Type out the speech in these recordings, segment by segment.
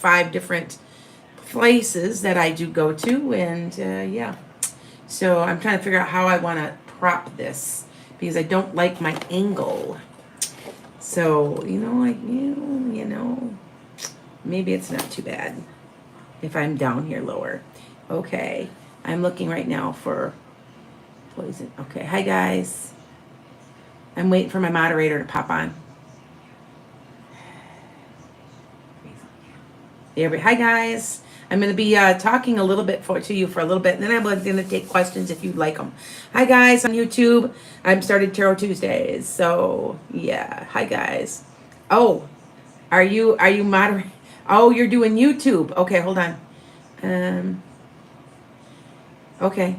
5 different places that I do go to, and yeah. So I'm trying to figure out how I want to prop this because I don't like my angle. So, maybe it's not too bad if I'm down here lower. Okay, I'm looking right now for poison. Okay, hi guys. I'm waiting for my moderator to pop on. There we go. Hi guys. I'm going to be talking a little bit to you for a little bit, and then I'm going to take questions if you'd like them. Hi guys on YouTube. I'm started Tarot Tuesdays, so yeah. Hi guys. Oh, are you moderating? Oh, you're doing YouTube. Okay, hold on. Okay.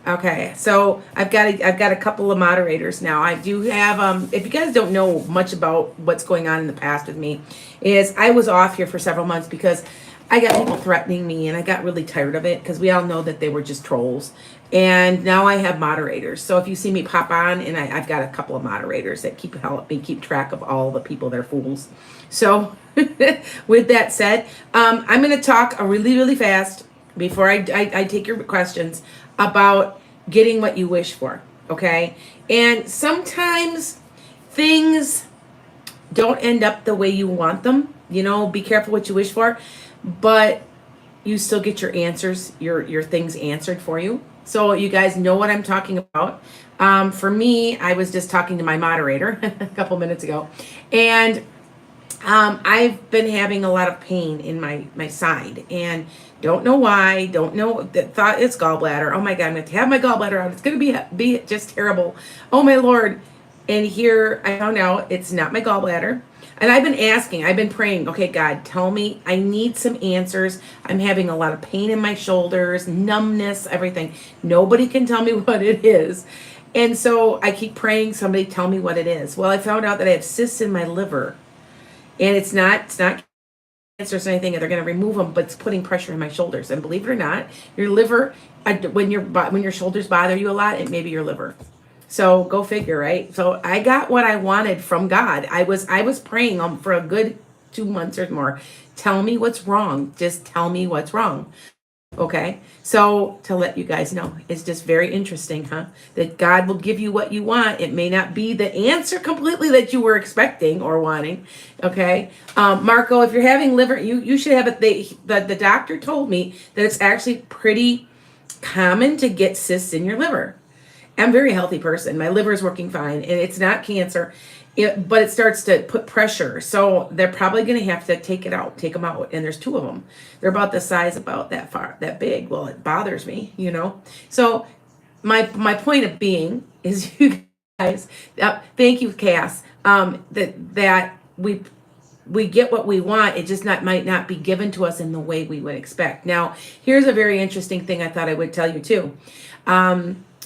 Okay, so I've got a couple of moderators now. I do have if you guys don't know much about what's going on in the past with me, is I was off here for several months because I got people threatening me and I got really tired of it because we all know that they were just trolls. And now I have moderators. So if you see me pop on, and I've got a couple of moderators that help me keep track of all the people that are fools. So with that said, I'm going to talk really, really fast before I take your questions about getting what you wish for, okay? And sometimes things don't end up the way you want them. Be careful what you wish for, but you still get your answers, your things answered for you. So you guys know what I'm talking about. For me, I was just talking to my moderator a couple minutes ago, and I've been having a lot of pain in my side, and don't know why. Don't know. Thought it's gallbladder. Oh my God, I'm going to have my gallbladder out. It's going to be just terrible. Oh my Lord. And here I found out it's not my gallbladder. And I've been praying, okay, God, tell me, I need some answers. I'm having a lot of pain in my shoulders, numbness, everything. Nobody can tell me what it is. And so I keep praying, somebody tell me what it is. Well, I found out that I have cysts in my liver. And it's not cancer or anything, and they're going to remove them, but it's putting pressure in my shoulders. And believe it or not, your liver, when your shoulders bother you a lot, it may be your liver. So go figure, right? So I got what I wanted from God. I was praying for a good 2 months or more. Tell me what's wrong. Just tell me what's wrong. Okay, so to let you guys know, it's just very interesting, huh? That God will give you what you want. It may not be the answer completely that you were expecting or wanting. Okay, Marco, if you're having liver, you should have it. The doctor told me that it's actually pretty common to get cysts in your liver. I'm a very healthy person. My liver is working fine, and it's not cancer. But it starts to put pressure. So they're probably going to have to take them out. And there's 2 of them. They're about the size about that big. Well, it bothers me, So my point of being is, you guys, thank you, Cass, that we get what we want. It just might not be given to us in the way we would expect. Now, here's a very interesting thing I thought I would tell you too.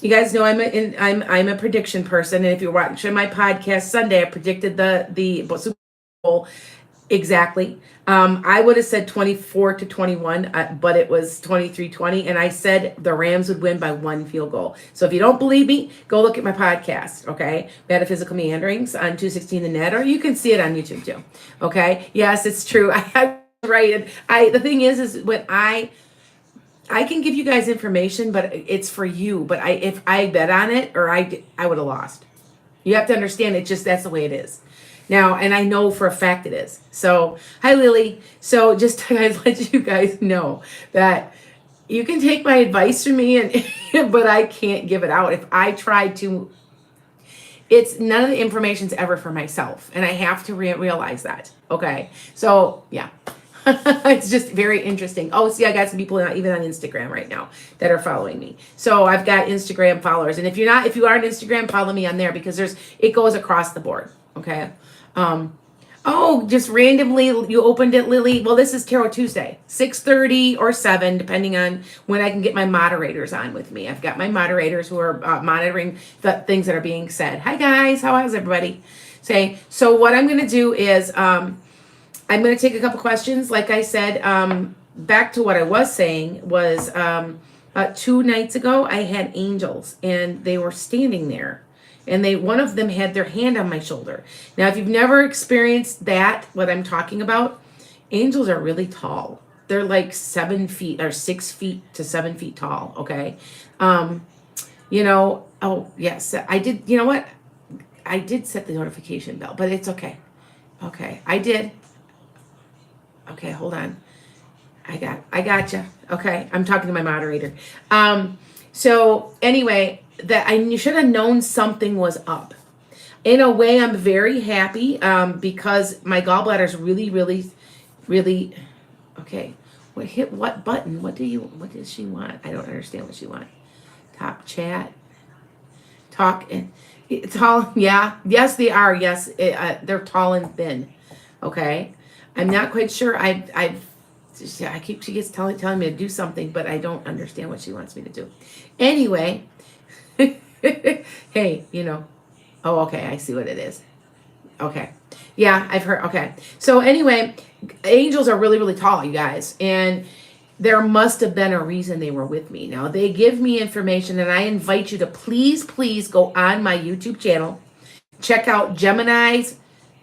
You guys know I'm a prediction person, and if you're watching my podcast Sunday, I predicted the Super Bowl exactly. I would have said 24-21, but it was 23-20, and I said the Rams would win by 1 field goal. So if you don't believe me, go look at my podcast, okay? Metaphysical Meanderings on 216 The Net, or you can see it on YouTube too, okay? Yes, it's true. I right. And the thing is when I can give you guys information, but it's for you. But if I bet on it, or I would have lost. You have to understand, that's the way it is. Now, and I know for a fact it is. So, hi Lily. So just to let you guys know that you can take my advice from me, but I can't give it out. If I try to, it's none of the information's ever for myself, and I have to realize that. Okay, so yeah. It's just very interesting. Oh, see, I got some people even on Instagram right now that are following me. So I've got Instagram followers. And if you are on Instagram, follow me on there, because it goes across the board. Okay. Just randomly you opened it, Lily. Well, this is Tarot Tuesday, 6:30 or 7, depending on when I can get my moderators on with me. I've got my moderators who are monitoring the things that are being said. Hi guys, how's everybody? So what I'm going to do is, I'm going to take a couple questions. Like I said, back to what I was saying was 2 nights ago, I had angels, and they were standing there, and one of them had their hand on my shoulder. Now, if you've never experienced that, what I'm talking about, angels are really tall. They're like 7 feet or 6 feet to 7 feet tall. Okay. Um, oh yes, I did. You know what? I did set the notification bell, but it's okay. Okay. I did. Okay. Hold on. I gotcha. Okay. I'm talking to my moderator. So anyway, you should have known something was up. In a way, I'm very happy, because my gallbladder is really, really, really, okay. Hit what button? What does she want? I don't understand what she wants. Top chat, talk, and tall. Yeah. Yes, they are. Yes. They're tall and thin. Okay. I'm not quite sure. She keeps telling me to do something, but I don't understand what she wants me to do. Anyway, hey, oh, okay, I see what it is. Okay. Yeah, I've heard. Okay. So anyway, angels are really, really tall, you guys. And there must have been a reason they were with me. Now, they give me information, and I invite you to please, please go on my YouTube channel. Check out Gemini's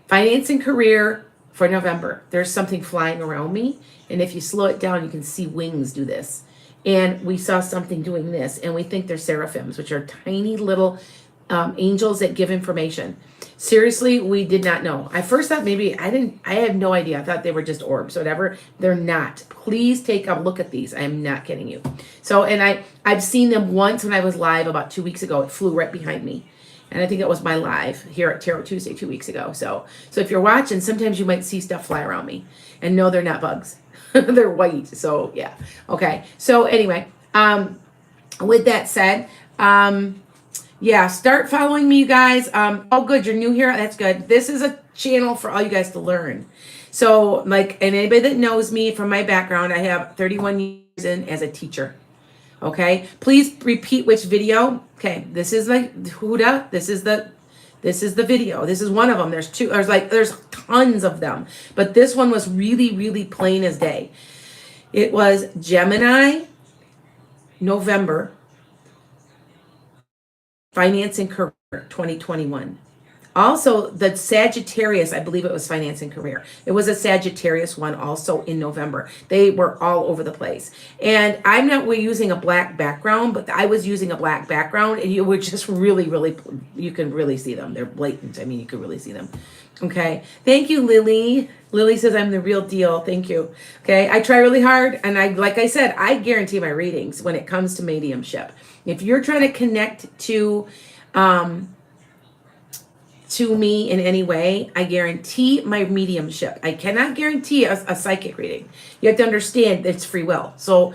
Finance and Career for November. There's something flying around me. And if you slow it down, you can see wings do this. And we saw something doing this. And we think they're seraphims, which are tiny little angels that give information. Seriously, we did not know. I first thought maybe I have no idea. I thought they were just orbs, whatever. They're not. Please take a look at these. I am not kidding you. So, and I've seen them once when I was live about 2 weeks ago. It flew right behind me. And I think it was my live here at Tarot Tuesday 2 weeks ago. So if you're watching, sometimes you might see stuff fly around me. And no, they're not bugs. They're white. So yeah. Okay. So anyway, with that said, yeah, start following me, you guys. Oh, good. You're new here. That's good. This is a channel for all you guys to learn. So and anybody that knows me from my background, I have 31 years in as a teacher. Okay. Please repeat which video. Okay. This is like Huda. This is the video. This is one of them. There's two. There's tons of them. But this one was really, really plain as day. It was Gemini, November, Finance and Career 2021. Also, the Sagittarius, I believe it was Finance and Career. It was a Sagittarius one also in November. They were all over the place. And we're using a black background, but I was using a black background, and you would just really, really, you can really see them. They're blatant. I mean, you could really see them. Okay. Thank you, Lily. Lily says I'm the real deal. Thank you. Okay. I try really hard. And like I said, I guarantee my readings when it comes to mediumship. If you're trying to connect to me in any way, I guarantee my mediumship. I cannot guarantee a psychic reading. You have to understand that it's free will. So,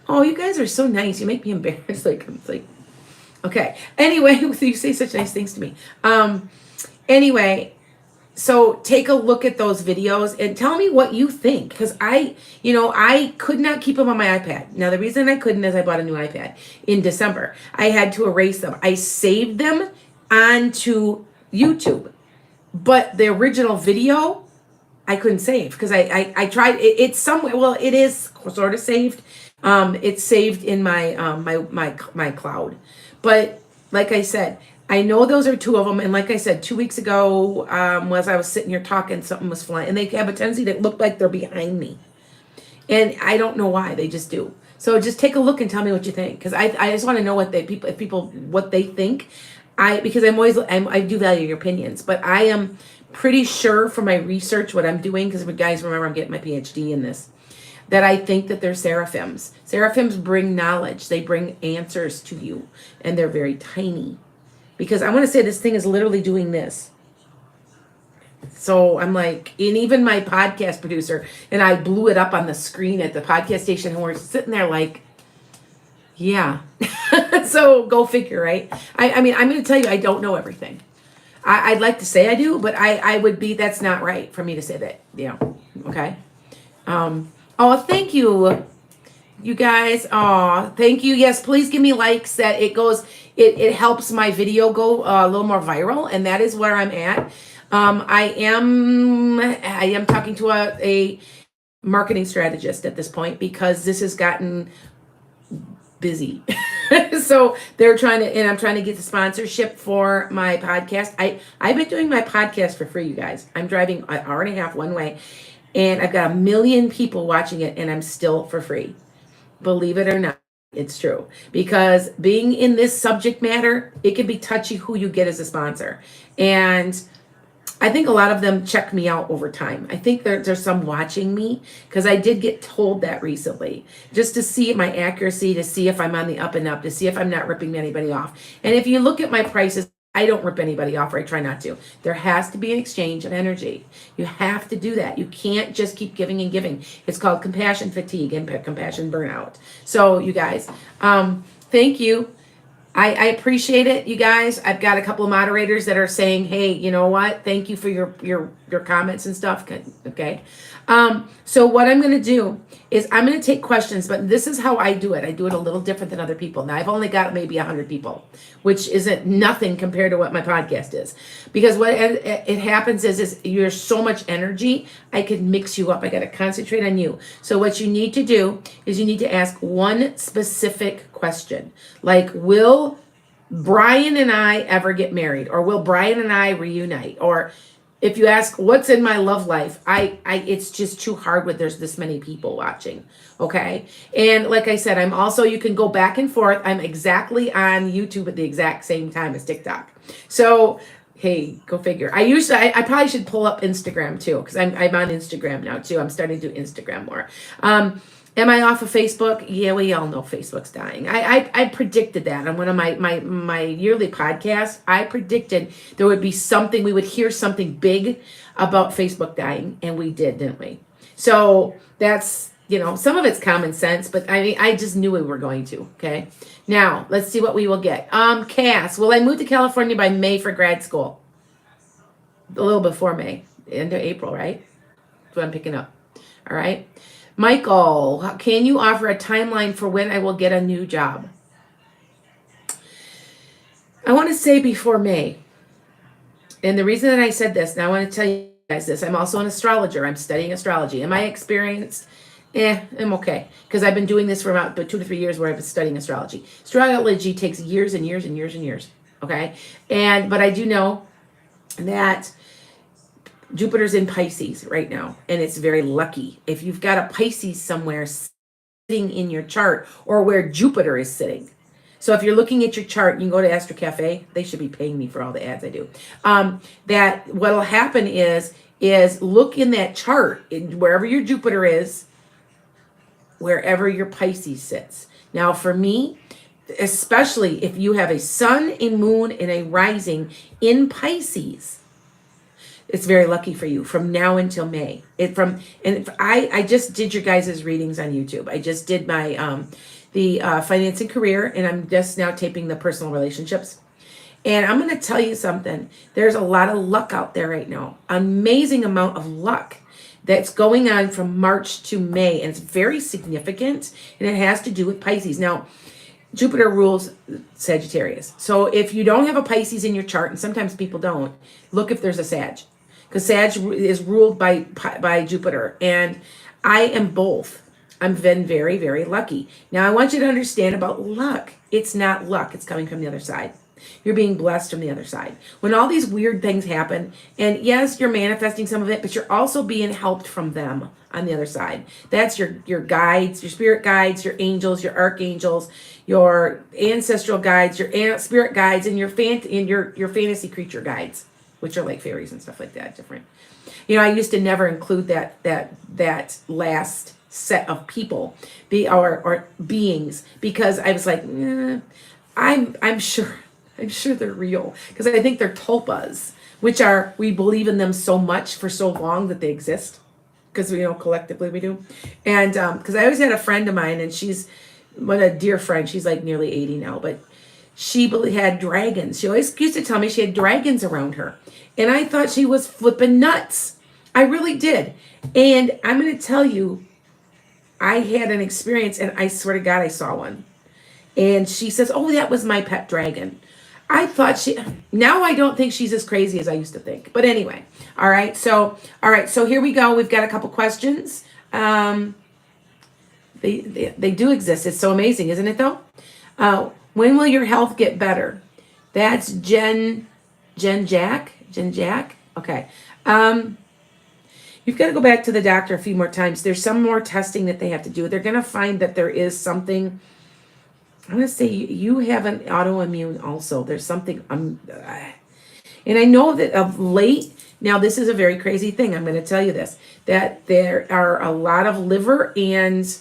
oh, you guys are so nice. You make me embarrassed. Okay. Anyway, you say such nice things to me. Anyway, so take a look at those videos and tell me what you think. Because I could not keep them on my iPad. Now, the reason I couldn't is I bought a new iPad in December. I had to erase them. I saved them onto YouTube. But the original video, I couldn't save because I tried. It's somewhere. Well, it is sort of saved. It's saved in my my cloud. But like I said, I know those are two of them. And like I said, 2 weeks ago, as I was sitting here talking, something was flying. And they have a tendency to look like they're behind me. And I don't know why. They just do. So just take a look and tell me what you think. Because I just want to know what people what they think. Because I do value your opinions. But I am pretty sure from my research what I'm doing, because guys, remember I'm getting my PhD in this, that I think that they're seraphims. Seraphims bring knowledge. They bring answers to you. And they're very tiny. Because I want to say this thing is literally doing this. So I'm like, and even my podcast producer, and I blew it up on the screen at the podcast station, and we're sitting there like, yeah. So go figure, right? I mean, I'm going to tell you, I don't know everything. I'd like to say I do, but I would be, that's not right for me to say that, okay? Oh, thank you. You guys, thank you. Yes, please give me likes. That it helps my video go a little more viral, and that is where I'm at. I am talking to a marketing strategist at this point, because this has gotten busy. So they're trying to, and I'm trying to get the sponsorship for my podcast. I've been doing my podcast for free, you guys. I'm driving an hour and a half one way. And I've got 1 million people watching it, and I'm still for free. Believe it or not, it's true. Because being in this subject matter, it can be touchy who you get as a sponsor. And I think a lot of them check me out over time. I think there's some watching me because I did get told that recently, just to see my accuracy, to see if I'm on the up and up, to see if I'm not ripping anybody off. And if you look at my prices, I don't rip anybody off, or I try not to. There has to be an exchange of energy. You have to do that. You can't just keep giving and giving. It's called compassion fatigue and compassion burnout. So you guys, thank you. I appreciate it, you guys. I've got a couple of moderators that are saying, hey, you know what? Thank you for your comments and stuff. Okay. So what I'm going to do is I'm going to take questions, but this is how I do it. I do it a little different than other people. Now, I've only got maybe 100 people, which isn't nothing compared to what my podcast is. Because what it happens is you're so much energy, I could mix you up. I got to concentrate on you. So what you need to do is you need to ask one specific question. Like, will Brian and I ever get married? Or will Brian and I reunite? Or if you ask what's in my love life, I it's just too hard when there's this many people watching. Okay. And like I said, I'm also, you can go back and forth. I'm exactly on YouTube at the exact same time as TikTok. So hey, go figure. I probably should pull up Instagram too, because I'm on Instagram now too. I'm starting to do Instagram more. Am I off of Facebook? Yeah, we all know Facebook's dying. I predicted that on one of my yearly podcasts. I predicted there would be something, we would hear something big about Facebook dying, and we did, didn't we? So that's, some of it's common sense, but I mean, I just knew we were going to, okay? Now, let's see what we will get. Cass, will I move to California by May for grad school? A little before May, end of April, right? That's what I'm picking up. All right. Michael, can you offer a timeline for when I will get a new job? I want to say before May. And the reason that I said this, now I want to tell you guys this, I'm also an astrologer. I'm studying astrology. Am I experienced? I'm okay. Because I've been doing this for about 2 to 3 years where I've been studying astrology. Astrology takes years and years and years and years. Okay? But I do know that Jupiter's in Pisces right now, and it's very lucky. If you've got a Pisces somewhere sitting in your chart, or where Jupiter is sitting. So if you're looking at your chart, you can go to Astro Cafe. They should be paying me for all the ads I do. That what'll happen is look in that chart, wherever your Jupiter is, wherever your Pisces sits. Now for me, especially if you have a sun, a moon, and a rising in Pisces, it's very lucky for you from now until May. I just did your guys' readings on YouTube. I just did my the finance and career, and I'm just now taping the personal relationships. And I'm going to tell you something. There's a lot of luck out there right now. Amazing amount of luck that's going on from March to May, and it's very significant, and it has to do with Pisces. Now, Jupiter rules Sagittarius. So if you don't have a Pisces in your chart, and sometimes people don't, look if there's a Sag. Because Sag is ruled by Jupiter. And I am both. I've been very, very lucky. Now, I want you to understand about luck. It's not luck. It's coming from the other side. You're being blessed from the other side. When all these weird things happen, and yes, you're manifesting some of it, but you're also being helped from them on the other side. That's your guides, your spirit guides, your angels, your archangels, your ancestral guides, your spirit guides, and your fantasy creature guides, which are like fairies and stuff like that, different. I used to never include that last set of people, or beings, because I was like, I'm sure they're real, because I think they're tulpas, which are, we believe in them so much for so long that they exist, because collectively we do. And because I always had a friend of mine, and she's a dear friend. She's like nearly 80 now, but she had dragons. She always used to tell me she had dragons around her. And I thought she was flipping nuts. I really did. And I'm going to tell you, I had an experience, and I swear to God, I saw one. And she says, oh, that was my pet dragon. I thought now I don't think she's as crazy as I used to think. But anyway, all right. So here we go. We've got a couple questions. They do exist. It's so amazing, isn't it though? When will your health get better? That's Jen Jack. Okay. You've got to go back to the doctor a few more times. There's some more testing that they have to do. They're going to find that there is something. I'm going to say you have an autoimmune also. There's something. And I know that of late, now this is a very crazy thing. I'm going to tell you this, that there are a lot of liver and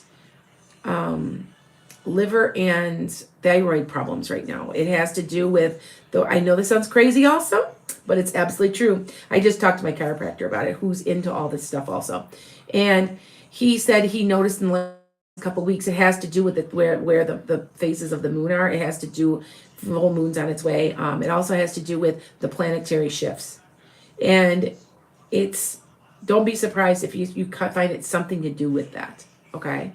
thyroid problems right now. It has to do with, though I know this sounds crazy also, but it's absolutely true. I just talked to my chiropractor about it, who's into all this stuff also. And he said he noticed in the last couple of weeks, it has to do with where the phases of the moon are. It has to do, full moon's on its way. It also has to do with the planetary shifts. And don't be surprised if you find it's something to do with that. Okay.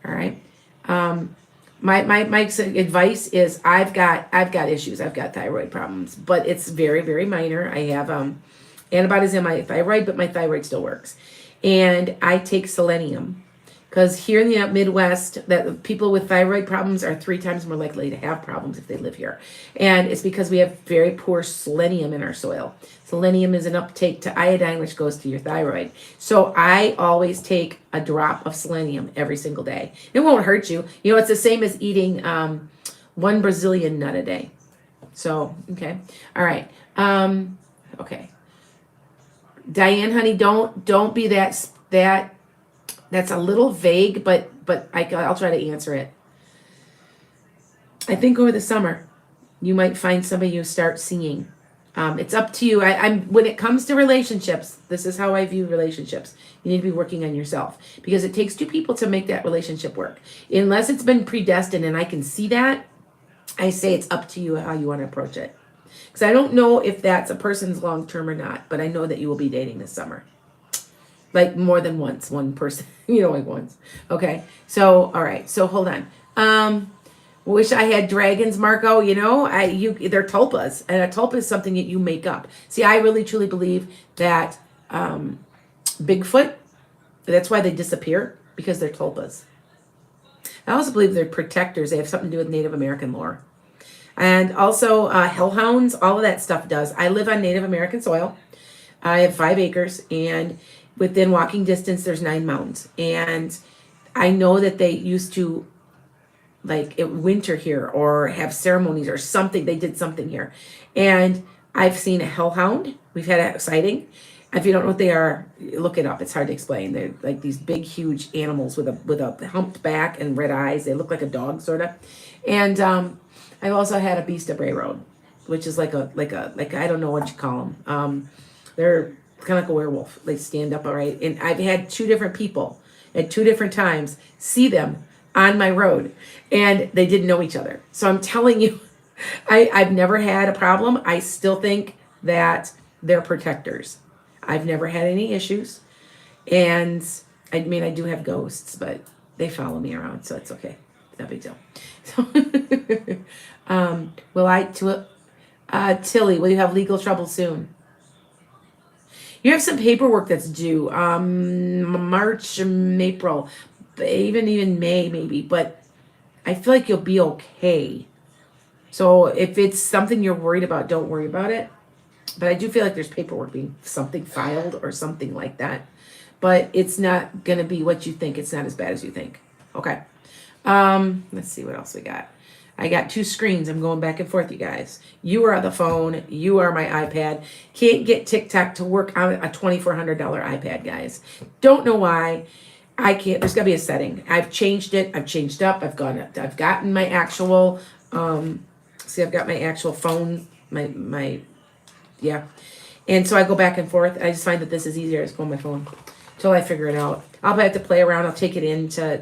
All right. My advice is I've got issues. I've got thyroid problems, but it's very, very minor. I have antibodies in my thyroid, but my thyroid still works. And I take selenium because here in the Midwest, that people with thyroid problems are 3 times more likely to have problems if they live here. And it's because we have very poor selenium in our soil. Selenium is an uptake to iodine, which goes to your thyroid. So I always take a drop of selenium every single day. It won't hurt you. You know, it's the same as eating 1 Brazilian nut a day. So, okay. All right. Okay. Diane, honey, don't be that's a little vague, but I'll try to answer it. I think over the summer, you might find somebody you start seeing. It's up to you. I'm when it comes to relationships, this is how I view relationships. You need to be working on yourself because it takes 2 people to make that relationship work. Unless it's been predestined and I can see that, I say it's up to you how you want to approach it. Because I don't know if that's a person's long term or not, but I know that you will be dating this summer. Like more than once, one person, like once. Okay. So, all right. So hold on. Wish I had dragons, Marco. They're tulpas, and a tulpa is something that you make up. See, I really truly believe that Bigfoot, that's why they disappear, because they're tulpas. I also believe they're protectors. They have something to do with Native American lore. And also hellhounds, all of that stuff does. I live on Native American soil. I have 5 acres, and within walking distance, there's 9 mountains. And I know that they used to winter here or have ceremonies or something. They did something here. And I've seen a hellhound. We've had a sighting. If you don't know what they are, look it up. It's hard to explain. They're like these big, huge animals with a humped back and red eyes. They look like a dog, sort of. And I've also had a beast of Bray Road, which is like I don't know what you call them. They're kind of like a werewolf. They stand up all right. And I've had 2 different people at 2 different times see them on my road, and they didn't know each other. So I'm telling you, I've never had a problem. I still think that they're protectors. I've never had any issues. And I mean, I do have ghosts, but they follow me around, so it's okay. It's no big deal. So, Tilly, will you have legal trouble soon? You have some paperwork that's due March, April, even May maybe, but I feel like you'll be okay. So if it's something you're worried about, don't worry about it. But I do feel like there's paperwork being something filed or something like that. But it's not going to be what you think. It's not as bad as you think. Okay. Let's see what else we got. I got 2 screens. I'm going back and forth, you guys. You are on the phone. You are my iPad. Can't get TikTok to work on a $2,400 iPad, guys. Don't know why. I can't. There's got to be a setting. I've changed it. I've changed up. I've gotten my actual, I've got my actual phone, yeah. And so I go back and forth. I just find that this is easier. I just go on my phone until I figure it out. I'll have to play around. I'll take it into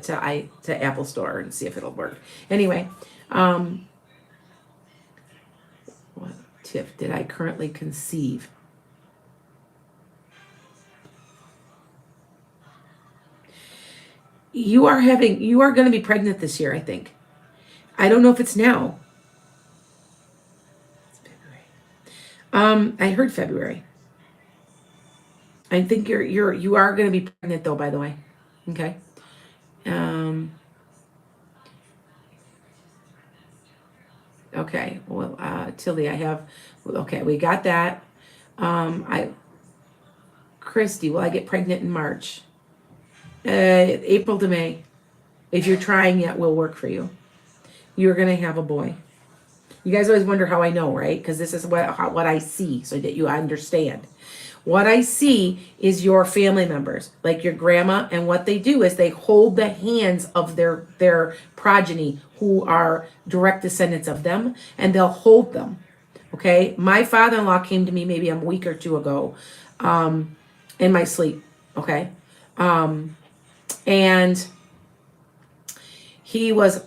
Apple Store and see if it'll work. Anyway, what tip did I currently conceive? You are going to be pregnant this year, I think. I don't know if it's now. It's February. I heard February. I think you are going to be pregnant though, by the way. Okay. Okay. Well, Tilly, we got that. Christy, will I get pregnant in March? April to May. If you're trying yet, will work for you. You're going to have a boy. You guys always wonder how I know, right? Because this is what I see so that you understand. What I see is your family members, like your grandma, and what they do is they hold the hands of their progeny who are direct descendants of them, and they'll hold them. Okay? My father-in-law came to me maybe a week or two ago in my sleep. Okay? And he was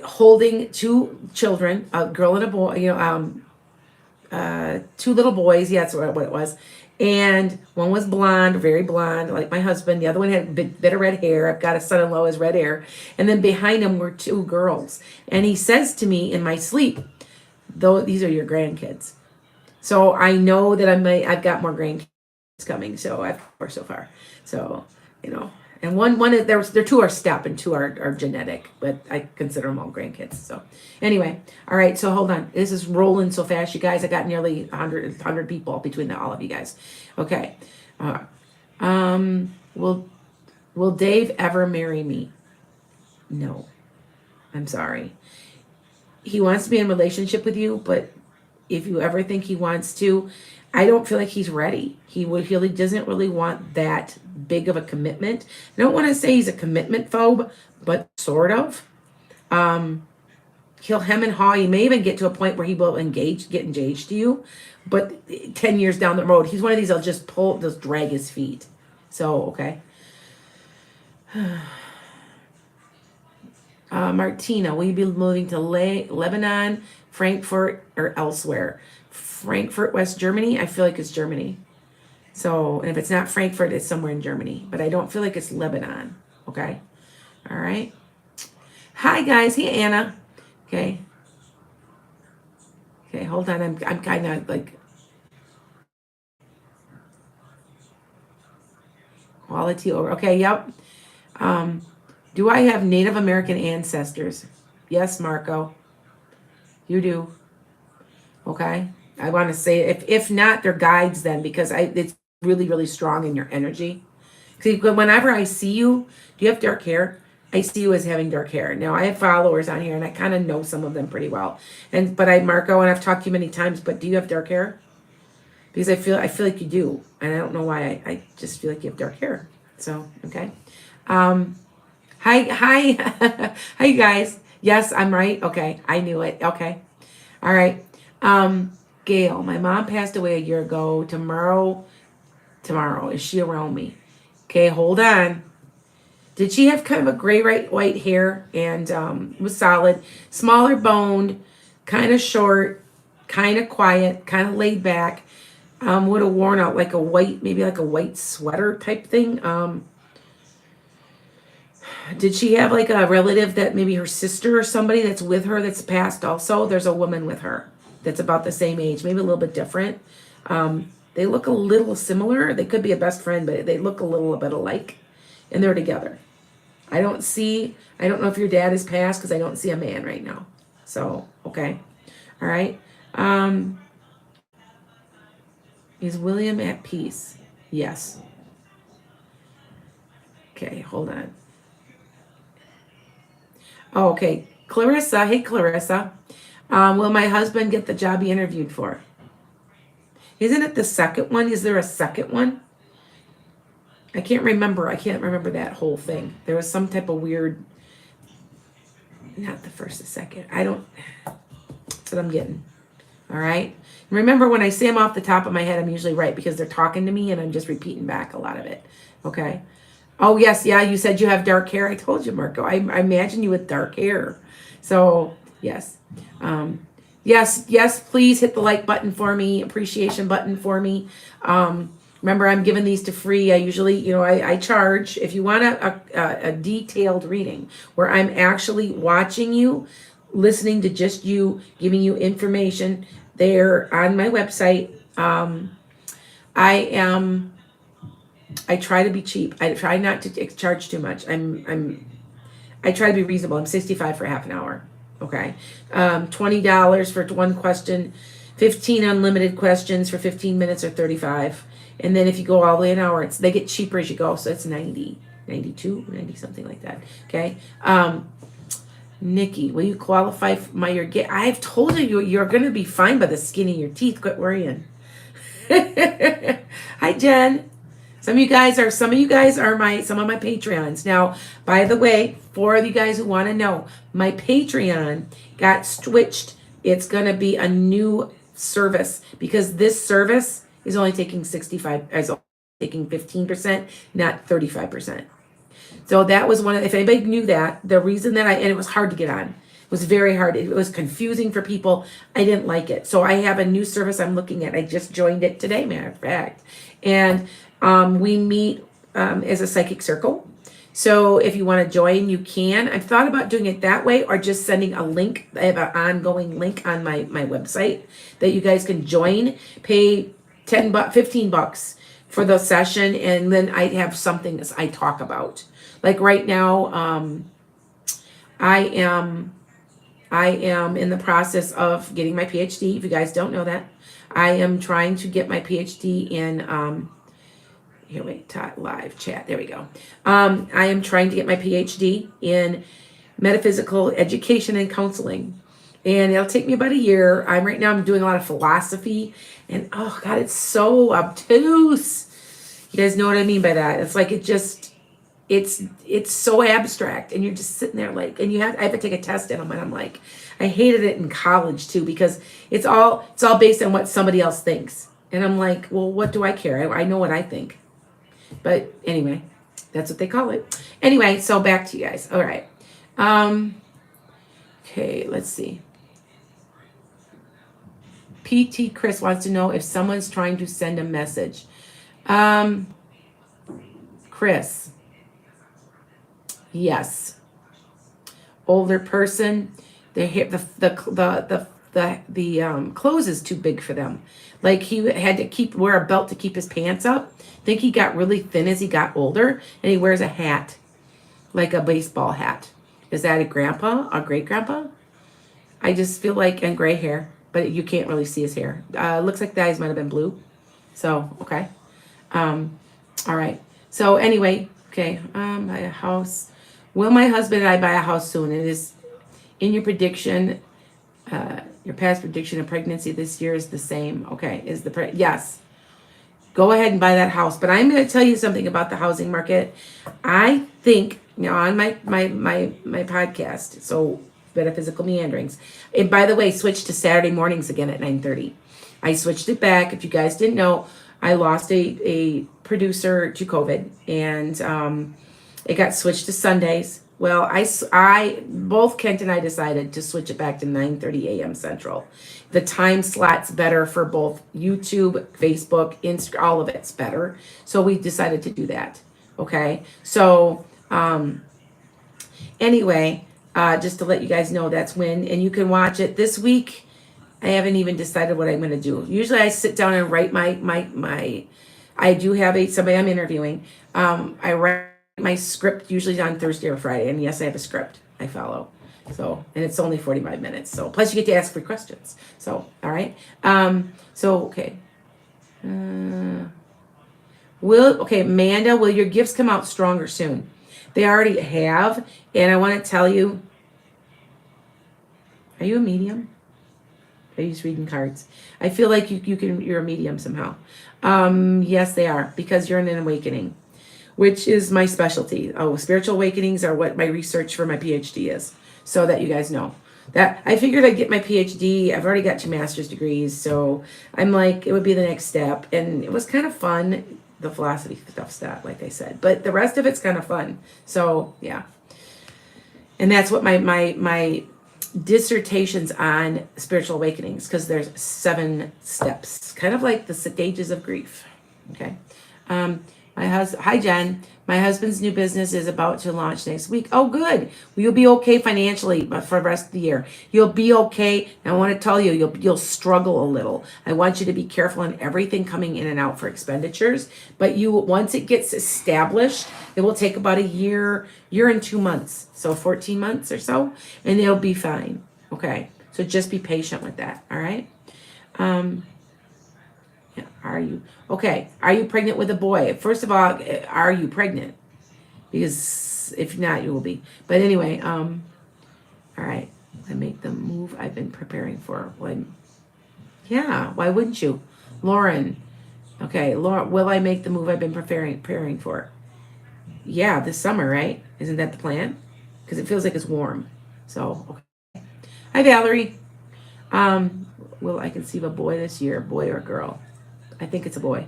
holding two children, a girl and a boy, two little boys. Yeah, that's what it was. And one was blonde, very blonde, like my husband. The other one had a bit of red hair. I've got a son-in-law with red hair. And then behind him were two girls. And he says to me in my sleep, "Though these are your grandkids." So I know that I've got more grandkids coming. So so far. So, and one is there two are step and two are genetic, but I consider them all grandkids. So anyway, all right. So hold on, this is rolling so fast, you guys. I got nearly 100 people between all of you guys. Okay. Will Dave ever marry me? No, I'm sorry. He wants to be in a relationship with you, but if you ever think he wants to, I don't feel like he's ready. He doesn't really want that big of a commitment. I don't want to say he's a commitment phobe, but sort of. He'll hem and haw. He may even get to a point where he will get engaged to you, but 10 years down the road, he's one of these. I'll just drag his feet. So okay. Martina, will you be moving to Lebanon, Frankfurt, or elsewhere? Frankfurt, West Germany. I feel like it's Germany. So, and if it's not Frankfurt, it's somewhere in Germany. But I don't feel like it's Lebanon. Okay. All right. Hi, guys. Hey, Anna. Okay. Okay, hold on. I'm kind of like quality over. Okay, yep. Do I have Native American ancestors? Yes, Marco. You do. Okay. I want to say if not, they're guides then, because it's really, really strong in your energy. See, whenever I see you, do you have dark hair? I see you as having dark hair. Now I have followers on here and I kind of know some of them pretty well. But Marco, and I've talked to you many times, but do you have dark hair? Because I feel like you do. And I don't know why. I just feel like you have dark hair. So, okay. Hi, hi, you guys. Yes, I'm right. Okay. I knew it. Okay. All right. Gail, my mom passed away a year ago. Tomorrow, is she around me? Okay, hold on. Did she have kind of a gray white hair and was solid, smaller boned, kind of short, kind of quiet, kind of laid back, would have worn out like maybe like a white sweater type thing. Did she have like a relative that maybe her sister or somebody that's with her that's passed also? There's a woman with her that's about the same age, maybe a little bit different. They look a little similar. They could be a best friend, but they look a little bit alike. And they're together. I don't know if your dad is passed because I don't see a man right now. So, okay. All right. Is William at peace? Yes. Okay, hold on. Oh, okay. Clarissa. Hey, Clarissa. Will my husband get the job he interviewed for? Isn't it the second one? Is there a second one? I can't remember that whole thing. There was some type of weird, not the first, the second. That's what I'm getting. All right. And remember, when I say them off the top of my head, I'm usually right because they're talking to me and I'm just repeating back a lot of it. Okay. Oh, yes. Yeah. You said you have dark hair. I told you, Marco. I imagine you with dark hair. So, yes. Yes, please hit the like button for me, appreciation button for me. Remember, I'm giving these to free. I usually, I charge. If you want a detailed reading where I'm actually watching you, listening to just you, giving you information, they're on my website. I try to be cheap. I try not to charge too much. I try to be reasonable. I'm $65 for half an hour. Okay. $20 for one question, 15 unlimited questions for 15 minutes or $35. And then if you go all the way an hour, they get cheaper as you go. So it's 90, 92, 90, something like that. Okay. Nikki, will you qualify for your get? I've told you're going to be fine by the skin of your teeth. Quit worrying. Hi, Jen. Some of you guys are some of my Patreons. Now, by the way, for you guys who want to know, my Patreon got switched. It's going to be a new service because this service is only taking 15%, not 35%. So that was if anybody knew that, the reason that and it was hard to get on. It was very hard. It was confusing for people. I didn't like it. So I have a new service I'm looking at. I just joined it today, matter of fact. And we meet as a psychic circle. So if you want to join, you can. I've thought about doing it that way or just sending a link. I have an ongoing link on my website that you guys can join. Pay $15 for the session, and then I have something that I talk about. Like right now, I am in the process of getting my PhD. If you guys don't know that, I am trying to get my PhD in live chat. There we go. I am trying to get my PhD in metaphysical education and counseling. And it'll take me about a year. I'm doing a lot of philosophy, and oh God, it's so obtuse. You guys know what I mean by that? It's like it's so abstract, and you're just sitting there like, and I have to take a test in them, and I'm like, I hated it in college too because it's all based on what somebody else thinks, and I'm like, well, what do I care? I know what I think. But anyway, that's what they call it. Anyway, so back to you guys. All right. Okay, let's see. PT Chris wants to know if someone's trying to send a message. Chris. Yes. Older person. The clothes is too big for them. Like he had to wear a belt to keep his pants up. I think he got really thin as he got older, and he wears a hat, like a baseball hat. Is that a great grandpa? I just feel like, and gray hair, but you can't really see his hair. Looks like the eyes might have been blue. So, okay. All right. So anyway, okay. Buy a house. Will my husband and I buy a house soon? It is in your prediction. Your past prediction of pregnancy this year is the same. Okay. Yes. Go ahead and buy that house. But I'm going to tell you something about the housing market. I think, on my podcast, so Metaphysical Meanderings. And by the way, switched to Saturday mornings again at 9:30. I switched it back. If you guys didn't know, I lost a producer to COVID, and it got switched to Sundays. Well, both Kent and I decided to switch it back to 9:30 a.m. Central. The time slot's better for both YouTube, Facebook, Instagram, all of it's better. So we decided to do that. Okay. So, anyway, just to let you guys know, that's when, and you can watch it this week. I haven't even decided what I'm going to do. Usually I sit down and write I do have somebody I'm interviewing. I write my script usually on Thursday or Friday. And yes, I have a script I follow. So, and it's only 45 minutes. So plus you get to ask free questions. So, all right. Okay. Amanda, will your gifts come out stronger soon? They already have. And I want to tell you, are you a medium? Are you just reading cards? I feel like you're a medium somehow. Yes, they are, because you're in an awakening, which is my specialty. Spiritual awakenings are what my research for my PhD is. So that you guys know. That I figured I'd get my PhD. I've already got 2 master's degrees. So I'm like, it would be the next step. And it was kind of fun. The philosophy stuff's that, like I said. But the rest of it's kind of fun. So, yeah. And that's what my dissertation's on, spiritual awakenings, because there's 7 steps. Kind of like the stages of grief. Okay. Hi, Jen. My husband's new business is about to launch next week. Oh, good. Well, you'll be okay financially for the rest of the year. You'll be okay. And I want to tell you, you'll struggle a little. I want you to be careful on everything coming in and out for expenditures. But once it gets established, it will take about a year and 2 months. So 14 months or so, and it'll be fine. Okay. So just be patient with that. All right. Yeah. Are you okay? Are you pregnant with a boy? First of all, are you pregnant? Because if not, you will be. But anyway, all right. I make the move I've been preparing for. When, yeah, why wouldn't you, Lauren? Okay, Laura, will I make the move I've been preparing for? Yeah, this summer, right? Isn't that the plan? Because it feels like it's warm. So, okay. Hi, Valerie. Um, will I conceive a boy this year, boy or girl? I think it's a boy.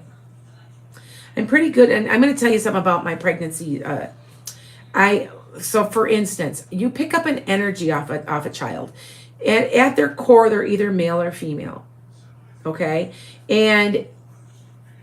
I'm pretty good, and I'm going to tell you something about my pregnancy. I so for instance, you pick up an energy off a child. At their core, they're either male or female. Okay, and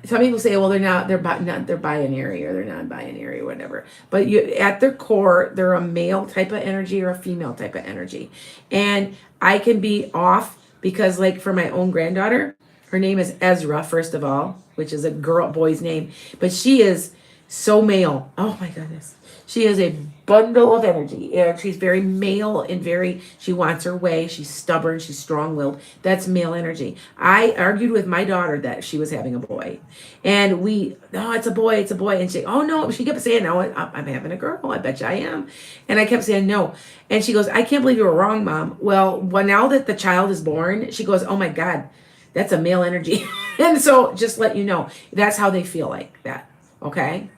some people say, well, they're binary or they're non-binary or whatever. But you at their core, they're a male type of energy or a female type of energy, and I can be off because, like, for my own granddaughter, her name is Ezra, first of all, which is a boy's name, but she is so male. Oh my goodness. She is a bundle of energy. And she's very male and she wants her way. She's stubborn. She's strong willed. That's male energy. I argued with my daughter that she was having a boy. And it's a boy, it's a boy. And oh no, she kept saying, no, I'm having a girl. I bet you I am. And I kept saying no. And she goes, I can't believe you were wrong, Mom. Well, now that the child is born, she goes, oh my God, that's a male energy. And so just let you know, that's how they feel like that. Okay.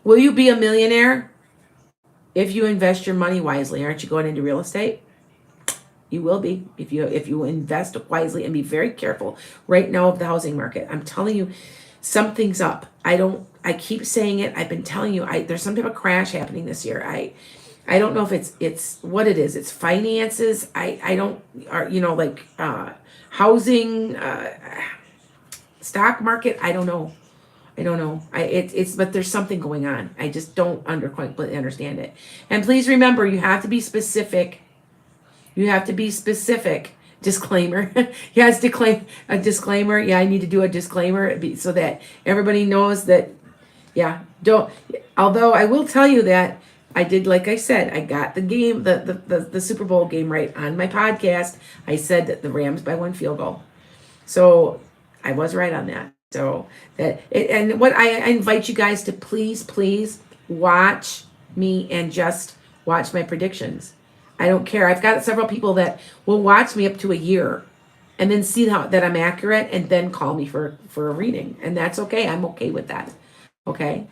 Will you be a millionaire if you invest your money wisely? Aren't you going into real estate? You will be if you invest wisely and be very careful right now of the housing market. I'm telling you, something's up. I keep saying it. I've been telling you, there's some type of crash happening this year. I don't know if it's what it is. It's finances. I don't like housing, stock market. I don't know. It's but there's something going on. I just don't completely understand it. And please remember, you have to be specific. You have to be specific. Disclaimer. Yes, a disclaimer. Yeah, I need to do a disclaimer so that everybody knows that. Yeah, don't. Although I will tell you that I did, like I said, I got the game, the Super Bowl game right on my podcast. I said that the Rams by 1 field goal. So I was right on that. So and what I invite you guys to please watch me and just watch my predictions. I don't care. I've got several people that will watch me up to a year and then see that I'm accurate and then call me for a reading. And that's okay. I'm okay with that. Okay.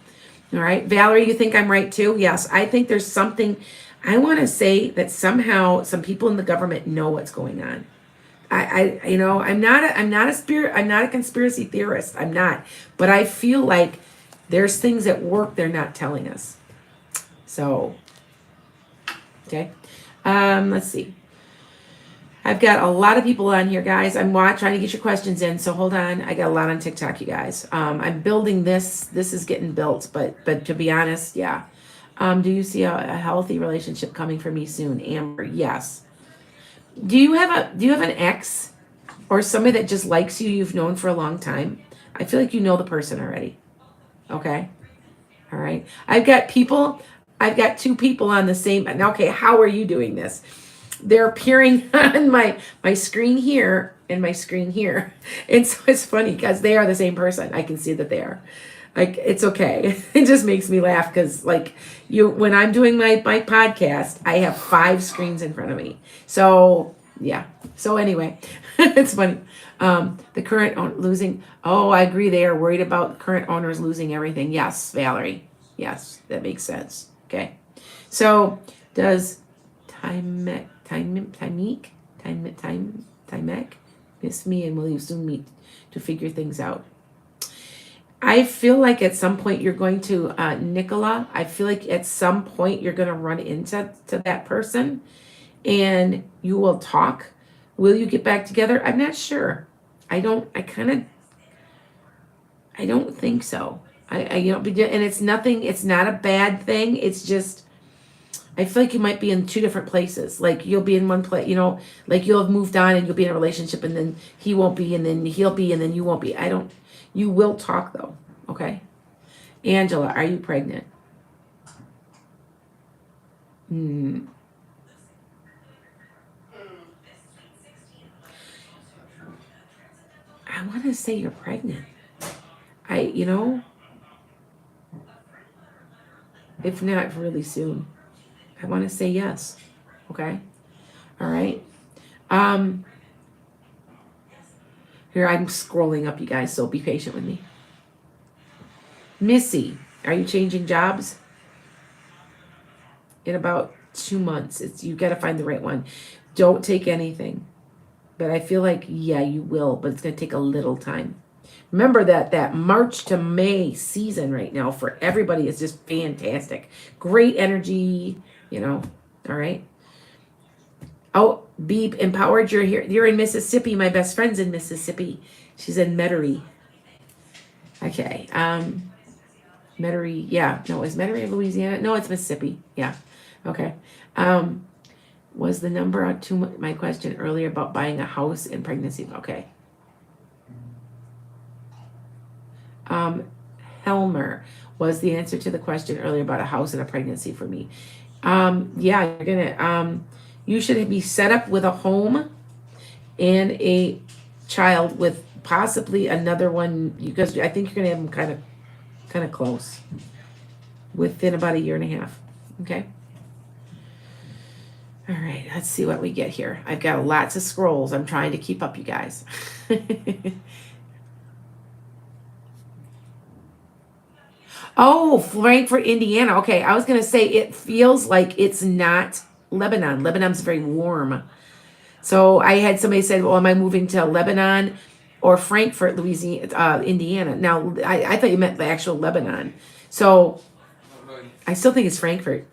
All right. Valerie, you think I'm right too? Yes. I think there's something. I want to say that somehow some people in the government know what's going on. I'm not a conspiracy theorist. I'm not, but I feel like there's things at work they're not telling us. So, okay. Let's see. I've got a lot of people on here, guys. I'm trying to get your questions in. So hold on. I got a lot on TikTok, you guys. I'm building this. This is getting built, but to be honest, yeah. Do you see a healthy relationship coming for me soon, Amber? Yes. Do you have an ex or somebody that just likes you you've known for a long time? I feel like you know the person already. Okay. All right. I've got 2 people on the same. Now, okay, how are you doing this? They're appearing on my screen here and my screen here. And so it's funny because they are the same person. I can see that they are. Like, it's okay. It just makes me laugh because, like, when I'm doing my podcast, I have 5 screens in front of me. So yeah. So anyway, it's funny. The current losing. Oh, I agree. They are worried about current owners losing everything. Yes, Valerie. Yes, that makes sense. Okay. So does Timek miss me, and will you soon meet to figure things out? I feel like at some point you're going to, Nicola, I feel like at some point you're going to run into that person and you will talk. Will you get back together? I'm not sure. I don't think so. And it's nothing, it's not a bad thing. It's just, I feel like you might be in 2 different places. Like you'll be in one place, like you'll have moved on and you'll be in a relationship and then he won't be and then he'll be and then you won't be. You will talk though. Okay. Angela, are you pregnant? I want want to say you're pregnant. You know, if not really soon, I want to say yes. Okay. All right. Here, I'm scrolling up, you guys, so be patient with me. Missy, are you changing jobs? In about 2 months. You got to find the right one. Don't take anything. But I feel like, yeah, you will, but it's going to take a little time. Remember that March to May season right now for everybody is just fantastic. Great energy, all right? Oh, be empowered. You're here. You're in Mississippi. My best friend's in Mississippi. She's in Metairie. Okay. Metairie. Yeah. No, is Metairie Louisiana? No, it's Mississippi. Yeah. Okay. Was the number to my question earlier about buying a house in pregnancy? Okay. Helmer was the answer to the question earlier about a house and a pregnancy for me. Yeah, you're gonna you should be set up with a home and a child with possibly another one, because I think you're gonna have them kind of close within about 1.5 years. Okay. All right, let's see what we get here. I've got lots of scrolls. I'm trying to keep up, you guys. Oh, Frankfurt, Indiana. Okay, I was going to say it feels like it's not Lebanon. Lebanon's very warm. So I had somebody said, well, am I moving to Lebanon or Frankfurt, Louisiana, Indiana? Now, I thought you meant the actual Lebanon. So I still think it's Frankfurt.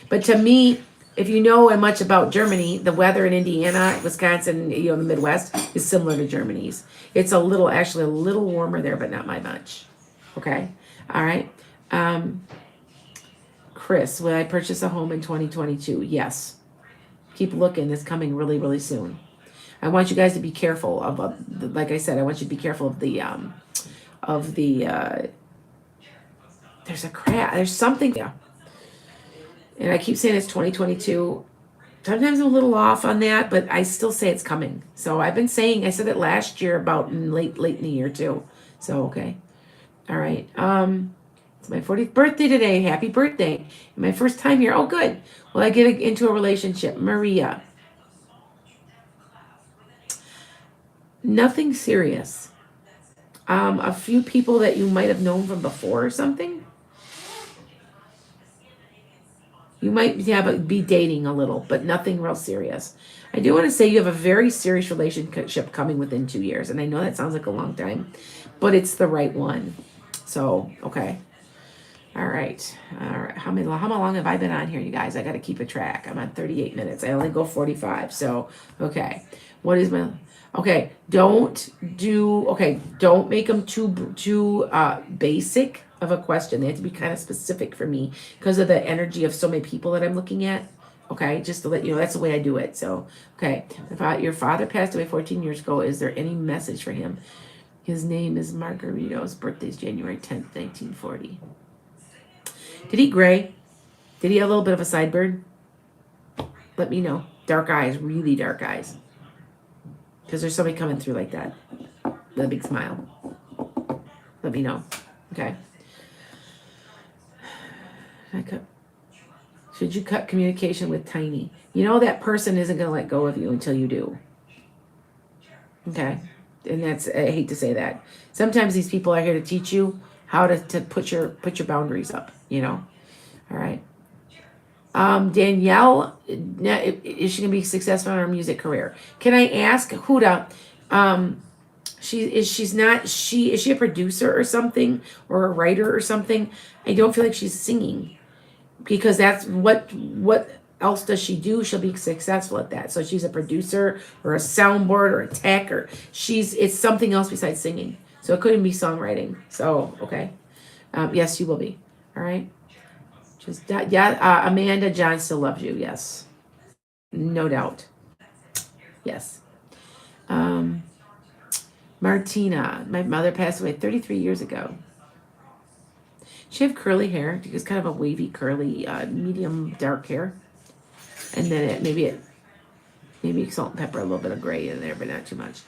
But to me, if you know much about Germany, the weather in Indiana, Wisconsin, the Midwest is similar to Germany's. It's actually a little warmer there, but not by much. Okay. All right. Chris, will I purchase a home in 2022? Yes. Keep looking. It's coming really, really soon. I want you guys to be careful like I said, I want you to be careful of there's a crash. There's something. Yeah. And I keep saying it's 2022. Sometimes I'm a little off on that, but I still say it's coming. So I said it last year about late in the year too. So, okay. All right. It's my 40th birthday today. Happy birthday. My first time here. Oh, good. Will I get into a relationship? Maria. Nothing serious. A few people that you might have known from before or something. You might be dating a little, but nothing real serious. I do want to say you have a very serious relationship coming within 2 years. And I know that sounds like a long time, but it's the right one. So, okay. All right. How long have I been on here, you guys? I got to keep a track. I'm on 38 minutes. I only go 45. So, okay. What is my... Okay. Don't make them too basic of a question. They have to be kind of specific for me because of the energy of so many people that I'm looking at. Okay. Just to let you know, that's the way I do it. So, okay. Your father passed away 14 years ago. Is there any message for him? His name is Margarito. His birthday is January 10th, 1940. Did he gray? Did he have a little bit of a sideburn? Let me know. Dark eyes, really dark eyes. Because there's somebody coming through like that. With a big smile. Let me know. Okay. Should you cut communication with Tiny? You know that person isn't going to let go of you until you do. Okay. And I hate to say that. Sometimes these people are here to teach you how to put your boundaries up, All right. Danielle, is she gonna be successful in her music career? Can I ask Huda? Is she a producer or something, or a writer or something? I don't feel like she's singing, because that's what else does she do? She'll be successful at that. So she's a producer or a soundboard or a tech, or it's something else besides singing. So it couldn't be songwriting. So, okay. Yes, you will be. All right. Amanda, John still loves you. Yes. No doubt. Yes. Martina, my mother passed away 33 years ago. She had curly hair. She was kind of a wavy, curly, medium dark hair. And then maybe salt and pepper, a little bit of gray in there, but not too much.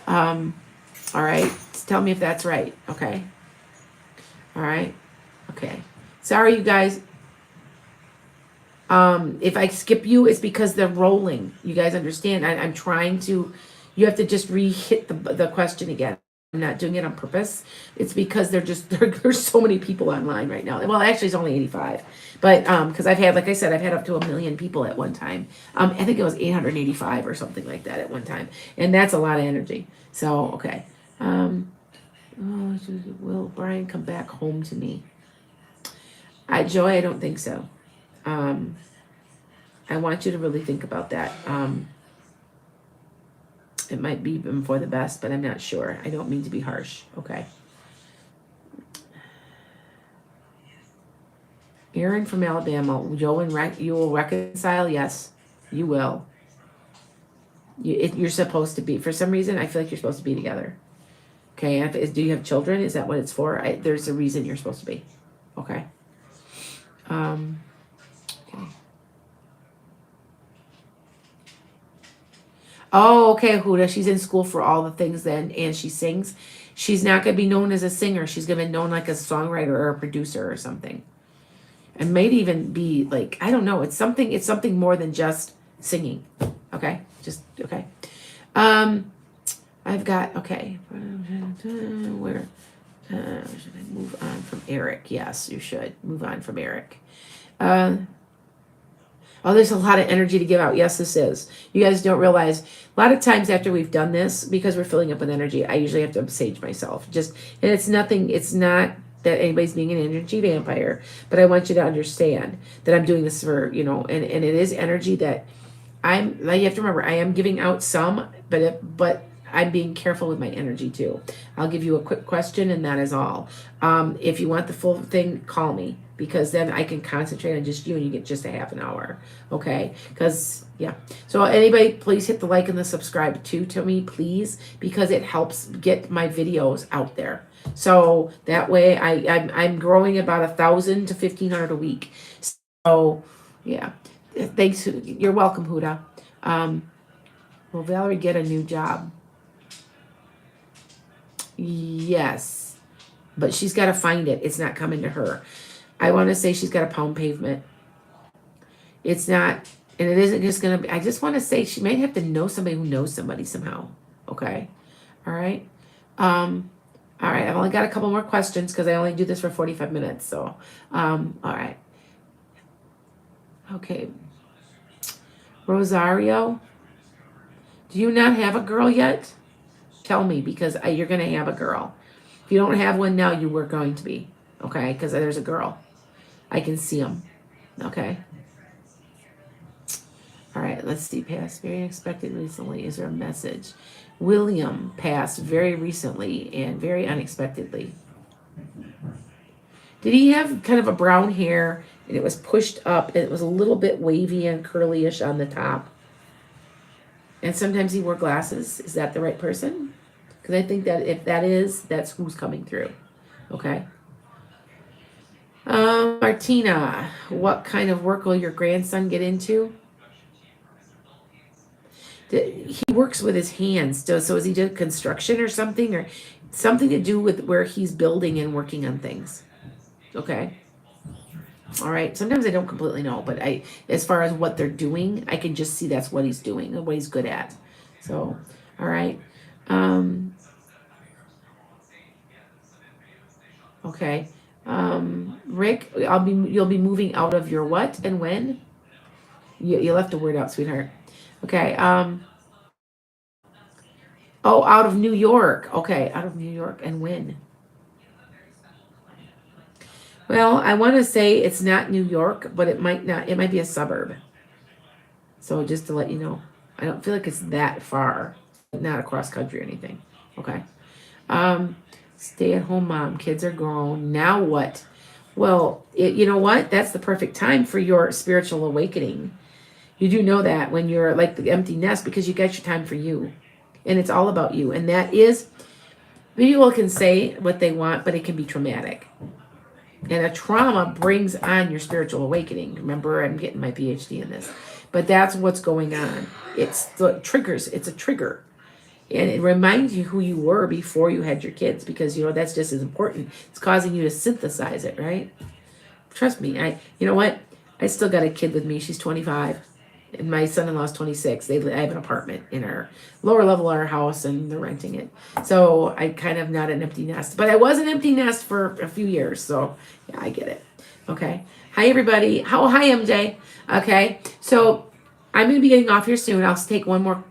All right. Tell me if that's right. Okay. All right. Okay. Sorry, you guys. If I skip you, it's because they're rolling. You guys understand? I'm trying to. You have to just re-hit the question again. I'm not doing it on purpose. It's because there's so many people online right now. Well, actually, it's only 85, but because I've had, like I said, I've had up to 1 million people at one time. I think it was 885 or something like that at one time, and that's a lot of energy. So okay. Oh, will Brian come back home to me? Joy, I don't think so. I want you to really think about that. It might be for the best, but I'm not sure. I don't mean to be harsh. Okay. Aaron from Alabama, Joe and you will reconcile? Yes, you will. You're supposed to be. For some reason, I feel like you're supposed to be together. Okay. Do you have children? Is that what it's for? There's a reason you're supposed to be. Okay. Okay. Oh, okay, Huda. She's in school for all the things then, and she sings. She's not going to be known as a singer. She's going to be known like a songwriter or a producer or something. And might even be like, I don't know. It's something more than just singing. Okay. Just, okay. I've got, okay. Where should I move on from Eric? Yes, you should move on from Eric. Oh, there's a lot of energy to give out. Yes, this is. You guys don't realize a lot of times after we've done this, because we're filling up with energy, I usually have to sage myself. And it's not that anybody's being an energy vampire, but I want you to understand that I'm doing this for, and it is energy that you have to remember, I am giving out some, but I'm being careful with my energy too. I'll give you a quick question and that is all. If you want the full thing, call me, because then I can concentrate on just you and you get just a half an hour. Okay? Because, yeah. So anybody, please hit the like and the subscribe too to me, please, because it helps get my videos out there. So that way I'm growing about 1,000 to 1,500 a week. So, yeah. Thanks. You're welcome, Huda. Will Valerie get a new job? Yes, but she's got to find it. It's not coming to her. I want to say she's got to pound pavement. It's not, and it isn't just going to be, I just want to say she might have to know somebody who knows somebody somehow. Okay. All right. All right. I've only got a couple more questions because I only do this for 45 minutes. So, all right. Okay. Rosario, do you not have a girl yet? Tell me, because you're going to have a girl. If you don't have one now, you were going to be. Okay? Because there's a girl. I can see them. Okay? All right. Let's see. Passed very unexpected recently. Is there a message? William passed very recently and very unexpectedly. Did he have kind of a brown hair and it was pushed up and it was a little bit wavy and curly-ish on the top? And sometimes he wore glasses. Is that the right person? Because I think that if that is, that's who's coming through. Okay. Martina, what kind of work will your grandson get into? He works with his hands. So is he doing construction or something to do with where he's building and working on things? Okay. All right. Sometimes I don't completely know, but as far as what they're doing, I can just see that's what he's doing and what he's good at. So, all right. Okay. Rick, you'll be moving out of your what and when? You left a word out, sweetheart. Okay. Out of New York. Okay. Out of New York and when? Well, I want to say it's not New York, but it might be a suburb. So just to let you know, I don't feel like it's that far, not across country or anything. Okay. Stay at home mom, kids are grown. Now what? Well, you know what? That's the perfect time for your spiritual awakening. You do know that when you're like the empty nest, because you got your time for you and it's all about you. And that is, people can say what they want, but it can be traumatic. And a trauma brings on your spiritual awakening. Remember, I'm getting my PhD in this. But that's what's going on. It's the triggers. It's a trigger. And it reminds you who you were before you had your kids, because, that's just as important. It's causing you to synthesize it, right? Trust me. You know what? I still got a kid with me. She's 25. And my son-in-law's 26. I have an apartment in our lower level of our house, and they're renting it. So I kind of not an empty nest, but I was an empty nest for a few years. So yeah, I get it. Okay. Hi everybody. Hi MJ. Okay. So I'm gonna be getting off here soon. I'll take one more.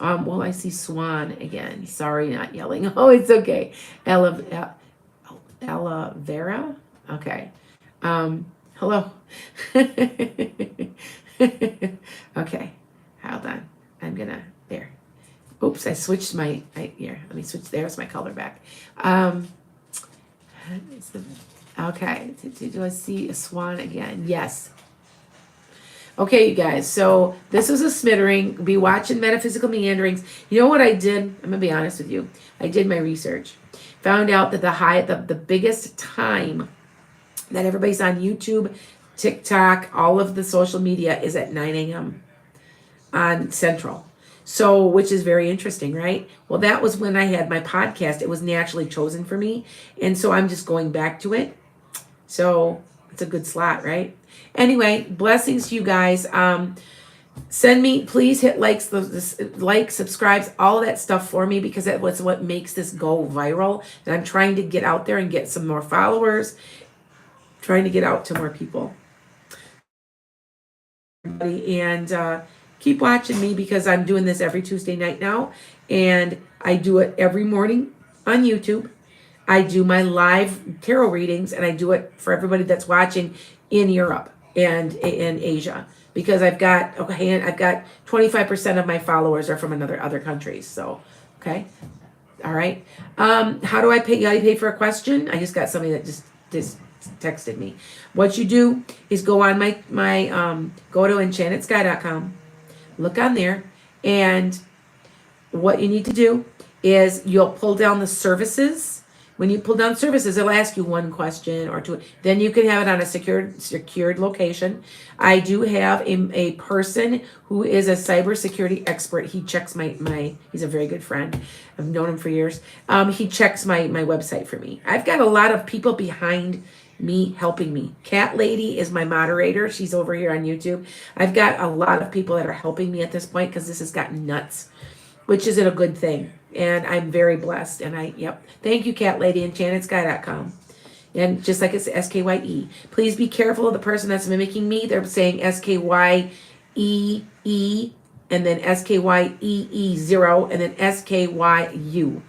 Well, I see Swan again. Sorry, not yelling. Oh, it's okay. Ella Vera. Okay. Hello. Okay, hold on. I'm gonna there. Oops, I switched here. Let me switch. There's my color back. Okay. Do I see a swan again? Yes. Okay, you guys. So this was a smittering. Be watching Metaphysical Meanderings. You know what I did? I'm gonna be honest with you. I did my research. Found out that the biggest time that everybody's on YouTube, TikTok, all of the social media is at 9 a.m. on Central. So, which is very interesting, right? Well, that was when I had my podcast. It was naturally chosen for me. And so I'm just going back to it. So it's a good slot, right? Anyway, blessings to you guys. Send me, please hit likes, subscribes, all of that stuff for me, because that was what makes this go viral. And I'm trying to get out there and get some more followers, trying to get out to more people. And keep watching me, because I'm doing this every Tuesday night now, and I do it every morning on YouTube. I do my live tarot readings, and I do it for everybody that's watching in Europe and in Asia, because I've got 25% of my followers are from other countries. So, okay, all right. How do I pay? How do you pay for a question? I just got somebody that just texted me. What you do is go on my go to enchantedskye.com, look on there, and what you need to do is you'll pull down the services. When you pull down services, it'll ask you one question or two. Then you can have it on a secured location. I do have a person who is a cybersecurity expert. He checks he's a very good friend. I've known him for years. He checks my website for me. I've got a lot of people behind me helping me. Cat Lady is my moderator. She's over here on YouTube. I've got a lot of people that are helping me at this point, because this has gotten nuts, which isn't a good thing. And I'm very blessed. And thank you, Cat Lady, enchantedskye.com. And just like it's SKYE. Please be careful of the person that's mimicking me. They're saying SKYEE, and then SKYEE0, and then SKYU.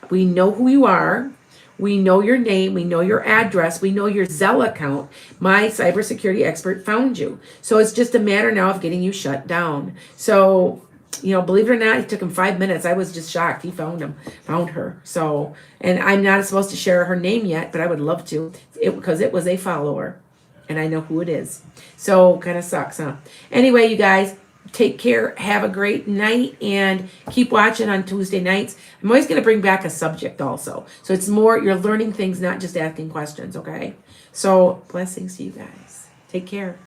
We know who you are. We know your name. We know your address. We know your Zelle account. My cybersecurity expert found you. So it's just a matter now of getting you shut down. So, believe it or not, it took him 5 minutes. I was just shocked. He found her. So, and I'm not supposed to share her name yet, but I would love to, because it was a follower, and I know who it is. So, kind of sucks, huh? Anyway, you guys, take care. Have a great night, and keep watching on Tuesday nights. I'm always going to bring back a subject also. So it's more, you're learning things, not just asking questions, okay? So blessings to you guys. Take care.